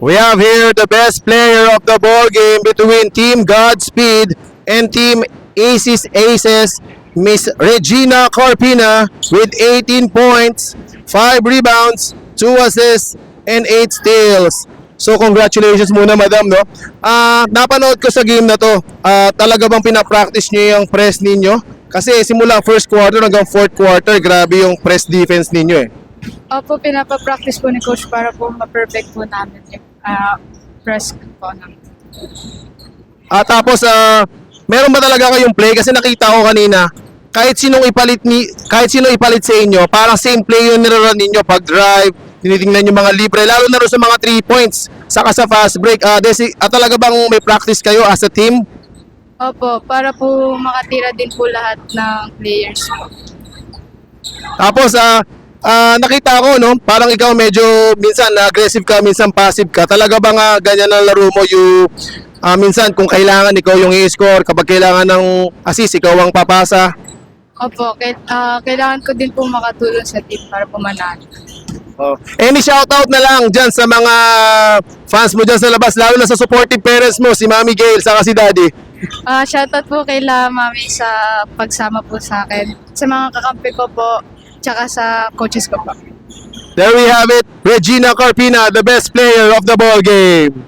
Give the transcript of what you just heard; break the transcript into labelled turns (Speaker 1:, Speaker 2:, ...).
Speaker 1: We have here the best player of the ball game between Team Godspeed and Team Aces, Miss Regina Carpina with 18 points, 5 rebounds, 2 assists, and 8 steals. So congratulations muna madam, no? Napanood ko sa game na to, talaga bang pinapractice niyo yung press ninyo? Kasi simula first quarter hanggang fourth quarter, grabe yung press defense ninyo eh.
Speaker 2: Opo, pinapapractice po ni Coach para po ma-perfect po namin yung press po namin.
Speaker 1: Tapos, meron ba talaga kayong play? Kasi nakita ko kanina, kahit sinong ipalit sa inyo, parang same play yung nirarun ninyo pag drive, tinitingnan yung mga libre, lalo na rin sa mga 3 points, saka sa fast break. Talaga bang may practice kayo as a team?
Speaker 2: Opo, para po makatira din po lahat ng players po.
Speaker 1: Tapos, nakita ko, no, parang ikaw medyo minsan aggressive ka, minsan passive ka. Talaga bang ganyan ang laro mo? Minsan kung kailangan ikaw yung i-score, kapag kailangan ng assist, ikaw ang papasa.
Speaker 2: Opo, kailangan ko din po makatulong sa team para po manalo.
Speaker 1: Any shoutout na lang dyan sa mga fans mo dyan sa labas, lalo na sa supportive parents mo, si Mami Gail, saka si Daddy.
Speaker 2: Shoutout po kay La Mami sa pagsama po sa akin, sa mga kakampi ko po, tsaka sa coaches ko po.
Speaker 1: There we have it, Regina Carpina, the best player of the ball game.